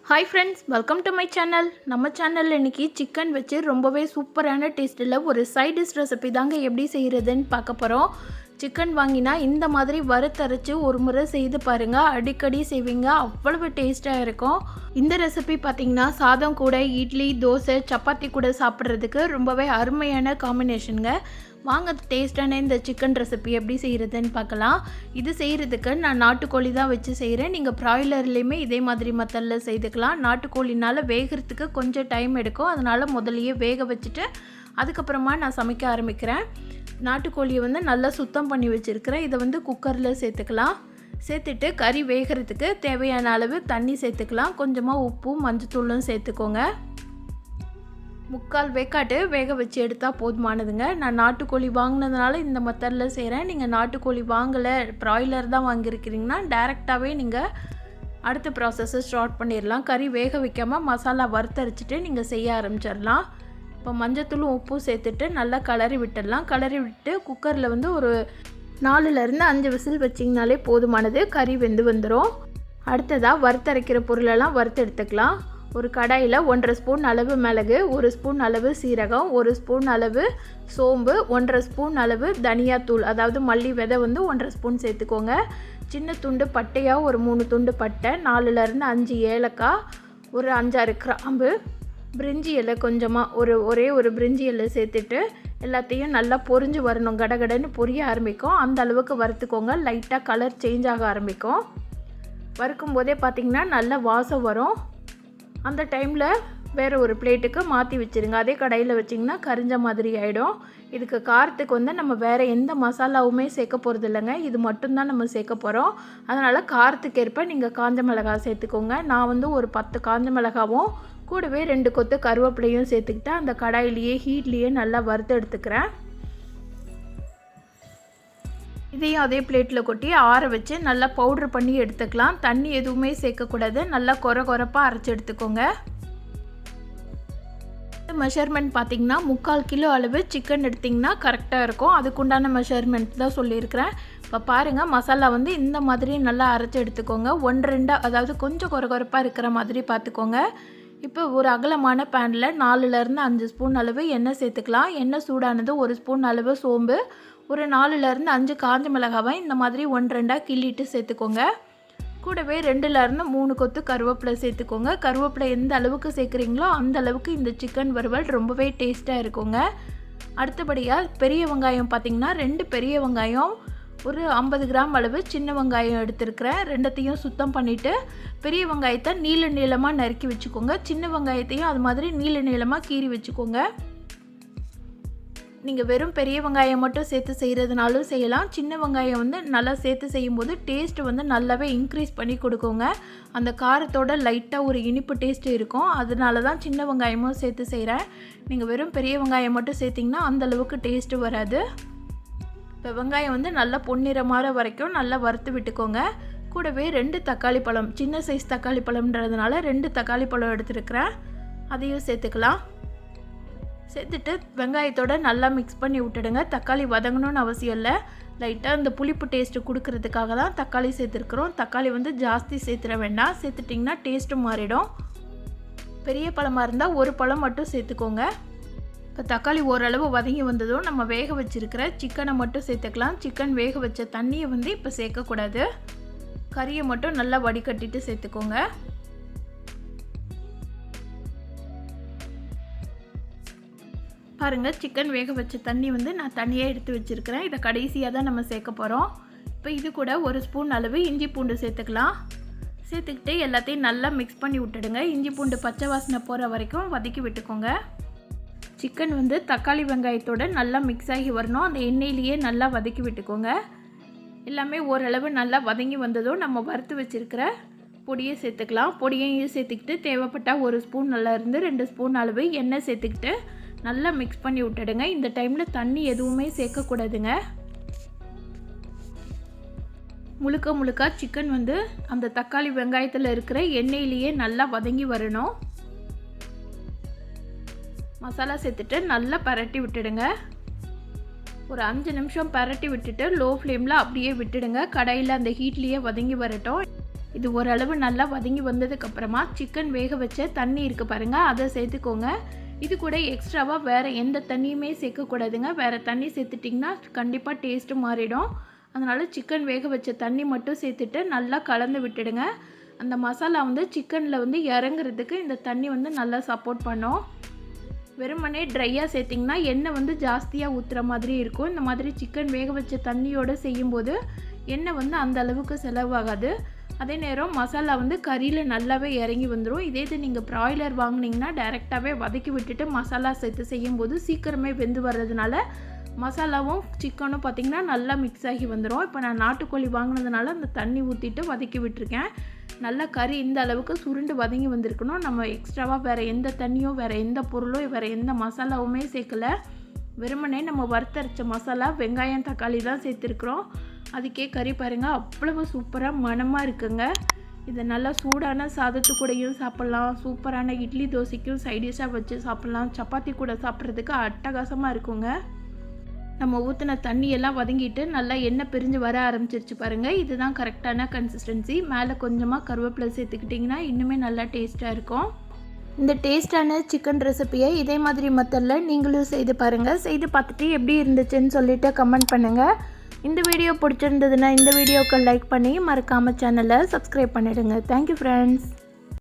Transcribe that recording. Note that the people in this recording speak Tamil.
Hi friends, welcome to my channel. நம்ம சேனலில் இன்றைக்கி சிக்கன் வச்சு ரொம்பவே சூப்பரான டேஸ்ட்டில் ஒரு சைட் டிஷ் ரெசிபி தாங்க எப்படி செய்கிறதுன்னு பார்க்க போகிறோம். சிக்கன் வாங்கினா இந்த மாதிரி வறுத்தரைச்சி ஒரு முறை செய்து பாருங்கள். அடிக்கடி செய்வீங்க, அவ்வளவு டேஸ்ட்டாக இருக்கும். இந்த ரெசிபி பார்த்திங்கன்னா சாதம் கூட, இட்லி, தோசை, சப்பாத்தி கூட சாப்பிட்றதுக்கு ரொம்பவே அருமையான காம்பினேஷனுங்க. வாங்க டேஸ்டான இந்த சிக்கன் ரெசிபி எப்படி செய்கிறதுன்னு பார்க்கலாம். இது செய்கிறதுக்கு நான் நாட்டுக்கோழி தான் வச்சு செய்கிறேன். நீங்கள் ப்ராய்லர்லேயுமே இதே மாதிரி மெத்தடில் செய்துக்கலாம். நாட்டுக்கோழினால் வேகிறதுக்கு கொஞ்சம் டைம் எடுக்கும், அதனால் முதலையே வேக வச்சுட்டு அதுக்கப்புறமா நான் சமைக்க ஆரம்பிக்கிறேன். நாட்டுக்கோழியை நல்லா சுத்தம் பண்ணி வச்சுருக்கிறேன். இதை குக்கரில் சேர்த்துக்கலாம். சேர்த்துட்டு கறி வேகிறதுக்கு தேவையான அளவு தண்ணி சேர்த்துக்கலாம். கொஞ்சமாக உப்பும் மஞ்சத்தூளும் சேர்த்துக்கோங்க. 3/4 வேக்காட்டு வேக வச்சு எடுத்தால் போதுமானதுங்க. நான் நாட்டுக்கோழி வாங்கினதுனால இந்த மெத்தடில் செய்கிறேன். நீங்கள் நாட்டுக்கோழி வாங்கலை, ப்ராய்லர் தான் வாங்கியிருக்கிறீங்கன்னா டைரெக்டாகவே நீங்கள் அடுத்த ப்ராசஸை ஸ்டார்ட் பண்ணிடலாம். கறி வேக வைக்காமல் மசாலா வறுத்தரைச்சிட்டு நீங்கள் செய்ய ஆரம்பிச்சிடலாம். இப்போ மஞ்சத்தூளும் உப்பும் சேர்த்துட்டு நல்லா கிளறி விட்டுடலாம். கிளறி விட்டு குக்கரில் ஒரு 4லேருந்து 5 விசில் வச்சிங்கனாலே போதுமானது. கறி வெந்து வந்துடும். அடுத்ததாக வறுத்தரைக்கிற பொருளெல்லாம் வறுத்து எடுத்துக்கலாம். ஒரு கடாயில் 1/2 ஸ்பூன் அளவு மிளகு, 1 ஸ்பூன் அளவு சீரகம், 1 ஸ்பூன் அளவு சோம்பு, 1/2 ஸ்பூன் அளவு தனியாத்தூள், அதாவது மல்லி விதை 1/2 ஸ்பூன் சேர்த்துக்கோங்க. சின்ன துண்டு பட்டையாக ஒரு 3 துண்டு பட்டை, 4லேருந்து 5 ஏலக்காய், ஒரு 5-6 கிராம்பு, பிரிஞ்சி இலை கொஞ்சமாக ஒரே ஒரு பிரிஞ்சி இலை சேர்த்துட்டு எல்லாத்தையும் நல்லா பொரிஞ்சு வரணும். கடகடன்னு பொரிய ஆரம்பிக்கும், அந்த அளவுக்கு வறுத்துக்கோங்க. லைட்டாக கலர் சேஞ்ச் ஆக ஆரம்பிக்கும். வறுக்கும் போதே பார்த்திங்கன்னா நல்ல வாசம் வரும். அந்த டைமில் வேறு ஒரு பிளேட்டுக்கு மாற்றி வச்சுருங்க. அதே கடாயில் வச்சிங்கன்னா கரிஞ்ச மாதிரி ஆகிடும். இதுக்கு காரத்துக்கு நம்ம வேறு எந்த மசாலாவுமே சேர்க்க போகிறது இல்லைங்க. இது மட்டும்தான் நம்ம சேர்க்க போகிறோம். அதனால் காரத்துக்கு ஏற்ப நீங்கள் காஞ்ச மிளகாய் சேர்த்துக்கோங்க. நான் ஒரு 10 காஞ்ச மிளகாவும் கூடவே 2 கொத்து கருவேப்பிலையும் சேர்த்துக்கிட்டு அந்த கடாயிலேயே ஹீட்லேயே நல்லா வறுத்து எடுத்துக்கிறேன். இதையும் அதே பிளேட்டில் கொட்டி ஆற வச்சு நல்லா பவுட்ரு பண்ணி எடுத்துக்கலாம். தண்ணி எதுவுமே சேர்க்கக்கூடாது. நல்லா கொரப்பாக அரைச்சி எடுத்துக்கோங்க. மெஷர்மெண்ட் பார்த்திங்கன்னா 3/4 கிலோ அளவு சிக்கன் எடுத்திங்கன்னா கரெக்டாக இருக்கும். அதுக்குண்டான மெஷர்மெண்ட் தான் சொல்லியிருக்கிறேன். இப்போ பாருங்கள், மசாலா இந்த மாதிரி நல்லா அரைச்சி எடுத்துக்கோங்க. 1-2 அதாவது கொஞ்சம் கொரப்பாக இருக்கிற மாதிரி பார்த்துக்கோங்க. இப்போ ஒரு அகலமான பேனில் 4லேருந்து 5 ஸ்பூன் அளவு எண்ணெய் சேர்த்துக்கலாம். எண்ணெய் சூடானது 1 ஸ்பூன் அளவு சோம்பு, ஒரு 4லேருந்து 5 காஞ்ச மிளகாவை இந்த மாதிரி 1-2 கிள்ளிட்டு சேர்த்துக்கோங்க. கூடவே 2லேருந்து 3 கொத்து கருவேப்பிலை சேர்த்துக்கோங்க. கருவேப்பிலை எந்த அளவுக்கு சேர்க்குறீங்களோ அந்த அளவுக்கு இந்த சிக்கன் வறுவல் ரொம்பவே டேஸ்ட்டாக இருக்குங்க. அடுத்தபடியாக பெரிய வெங்காயம் பார்த்திங்கன்னா 2 பெரிய வெங்காயம், ஒரு 50 கிராம் அளவு சின்ன வெங்காயம் எடுத்துருக்கிறேன். ரெண்டத்தையும் சுத்தம் பண்ணிவிட்டு பெரிய வெங்காயத்தை நீளமாக நறுக்கி வச்சுக்கோங்க. சின்ன வெங்காயத்தையும் அது மாதிரி நீளமாக கீறி வச்சுக்கோங்க. நீங்கள் வெறும் பெரிய வெங்காயம் மட்டும் சேர்த்து செய்கிறதுனாலும் செய்யலாம். சின்ன வெங்காயம் நல்லா சேர்த்து செய்யும்போது டேஸ்ட்டு நல்லாவே இன்க்ரீஸ் பண்ணி கொடுக்குங்க. அந்த காரத்தோட லைட்டாக ஒரு இனிப்பு டேஸ்ட்டு இருக்கும். அதனால தான் சின்ன வெங்காயமும் சேர்த்து செய்கிறேன். நீங்கள் வெறும் பெரிய வெங்காயம் மட்டும் சேர்த்திங்கன்னா அந்தளவுக்கு டேஸ்ட்டு வராது. இப்போ வெங்காயம் நல்லா பொன்னிறமாற வரைக்கும் நல்லா வறுத்து விட்டுக்கோங்க. கூடவே 2 தக்காளி பழம், சின்ன சைஸ் தக்காளி பழம்ன்றதுனால 2 தக்காளி பழம் எடுத்துருக்கிறேன். அதையும் சேர்த்துக்கலாம். சேர்த்துட்டு வெங்காயத்தோடு நல்லா மிக்ஸ் பண்ணி விட்டுடுங்க. தக்காளி வதங்கணும்னு அவசியம் இல்லை. லைட்டாக இந்த புளிப்பு டேஸ்ட்டு கொடுக்கறதுக்காக தான் தக்காளி சேர்த்துருக்குறோம். தக்காளி ஜாஸ்தி சேர்த்துட வேண்டாம். சேர்த்துட்டிங்கன்னா டேஸ்ட்டு மாறிடும். பெரிய பழமாக இருந்தால் ஒரு பழம் மட்டும் சேர்த்துக்கோங்க. இப்போ தக்காளி ஓரளவு வதங்கி வந்ததும் நம்ம வேக வச்சுருக்கிற சிக்கனை மட்டும் சேர்த்துக்கலாம். சிக்கன் வேக வச்ச தண்ணியை இப்போ சேர்க்கக்கூடாது. கறியை மட்டும் நல்லா வடிகட்டிட்டு சேர்த்துக்கோங்க. பாருங்கள், சிக்கன் வேக வச்ச தண்ணி நான் தனியாக எடுத்து வச்சுருக்கிறேன். இதை கடைசியாக தான் நம்ம சேர்க்க போகிறோம். இப்போ இது கூட 1 ஸ்பூன் அளவு இஞ்சி பூண்டு சேர்த்துக்கலாம். சேர்த்துக்கிட்டு எல்லாத்தையும் நல்லா மிக்ஸ் பண்ணி விட்டுடுங்க. இஞ்சி பூண்டு பச்சை வாசனை போகிற வரைக்கும் வதக்கி விட்டுக்கோங்க. சிக்கன் தக்காளி வெங்காயத்தோடு நல்லா மிக்ஸ் ஆகி வரணும். அந்த எண்ணெயிலேயே நல்லா வதக்கி விட்டுக்கோங்க. எல்லாமே ஓரளவு நல்லா வதங்கி வந்ததும் நம்ம வறுத்து வச்சுருக்கிற பொடியை சேர்த்துக்கலாம். பொடியையும் சேர்த்துக்கிட்டு தேவைப்பட்டால் 1 ஸ்பூன் இருந்து 2 ஸ்பூன் அளவு எண்ணெய் சேர்த்துக்கிட்டு நல்லா மிக்ஸ் பண்ணி விட்டுடுங்க. இந்த டைமில் தண்ணி எதுவுமே சேர்க்கக்கூடாதுங்க. முழுக்க சிக்கன் அந்த தக்காளி வெங்காயத்தில் இருக்கிற எண்ணெயிலேயே நல்லா வதங்கி வரணும். மசாலா சேர்த்துட்டு நல்லா பரட்டி விட்டுடுங்க. ஒரு 5 நிமிஷம் பரட்டி விட்டுட்டு லோ ஃப்ளேமில் அப்படியே விட்டுடுங்க. கடாயில் அந்த ஹீட்லேயே வதங்கி வரட்டும். இது ஓரளவு நல்லா வதங்கி வந்ததுக்கப்புறமா சிக்கன் வேக வச்ச தண்ணி இருக்குது பாருங்கள், அதை சேர்த்துக்கோங்க. இது கூட எக்ஸ்ட்ராவாக வேறு எந்த தண்ணியுமே சேர்க்கக்கூடாதுங்க. வேறு தண்ணி சேர்த்துட்டிங்கன்னா கண்டிப்பாக டேஸ்ட்டு மாறிடும். அதனால் சிக்கன் வேக வச்ச தண்ணி மட்டும் சேர்த்துட்டு நல்லா கலந்து விட்டுடுங்க. அந்த மசாலா வந்து சிக்கனில் வந்து இறங்குறதுக்கு இந்த தண்ணி வந்து நல்லா சப்போர்ட் பண்ணும். வெறுமனே ட்ரையாக சேர்த்திங்கன்னா எண்ணெய் வந்து ஜாஸ்தியாக ஊற்றுற மாதிரி இருக்கும். இந்த மாதிரி சிக்கன் வேக வச்ச தண்ணியோடு செய்யும்போது எண்ணெய் வந்து அந்த அளவுக்கு செலவாகாது. அதே நேரம் மசாலா வந்து கறியில் நல்லாவே இறங்கி வந்துடும். இதே இது நீங்கள் ப்ராய்லர் வாங்கினீங்கன்னா டைரெக்டாகவே வதக்கி விட்டுட்டு மசாலா சேர்த்து செய்யும்போது சீக்கிரமே வெந்து வர்றதுனால மசாலாவும் சிக்கனும் பார்த்திங்கன்னா நல்லா மிக்ஸ் ஆகி வந்துடும். இப்போ நான் நாட்டுக்கோழி வாங்கினதுனால அந்த தண்ணி ஊற்றிட்டு வதக்கி விட்டுருக்கேன். நல்லா கறி இந்த அளவுக்கு சுருண்டு வதங்கி வந்திருக்கணும். நம்ம எக்ஸ்ட்ராவாக வேறு எந்த தண்ணியோ வேறு எந்த பொருளோ வேறு எந்த மசாலாவுமே சேர்க்கலை. வெறுமனே நம்ம வறுத்தரைச்ச மசாலா, வெங்காயம், தக்காளி தான் சேர்த்துருக்குறோம். அதுக்கே கறி பாருங்கள் அவ்வளவு சூப்பராக மணமாக இருக்குங்க. இதை நல்லா சூடான சாதத்து கூடயும் சாப்பிட்லாம், சூப்பரான இட்லி தோசைக்கும் சைடிஷாக வச்சு சாப்பிட்லாம், சப்பாத்தி கூட சாப்பிட்றதுக்கு அட்டகாசமாக இருக்குங்க. நம்ம ஊற்றின தண்ணியெல்லாம் வதங்கிட்டு நல்லா எண்ணெய் பிரிஞ்சு வர ஆரம்பிச்சிருச்சு பாருங்கள். இதுதான் கரெக்டான கன்சிஸ்டன்சி. மேலே கொஞ்சமாக கருவேப்பிலை சேர்த்துக்கிட்டிங்கன்னா இன்னுமே நல்லா டேஸ்ட்டாக இருக்கும். இந்த டேஸ்டான சிக்கன் ரெசிப்பியை இதே மாதிரி மெத்தடில் நீங்களும் செய்து பாருங்கள். செய்து பார்த்துட்டு எப்படி இருந்துச்சுன்னு சொல்லிவிட்டு கமெண்ட் பண்ணுங்கள். இந்த வீடியோ பிடிச்சிருந்ததுன்னா இந்த வீடியோக்கு லைக் பண்ணி மறக்காமல் சேனலை சப்ஸ்கிரைப் பண்ணிவிடுங்க. Thank you friends.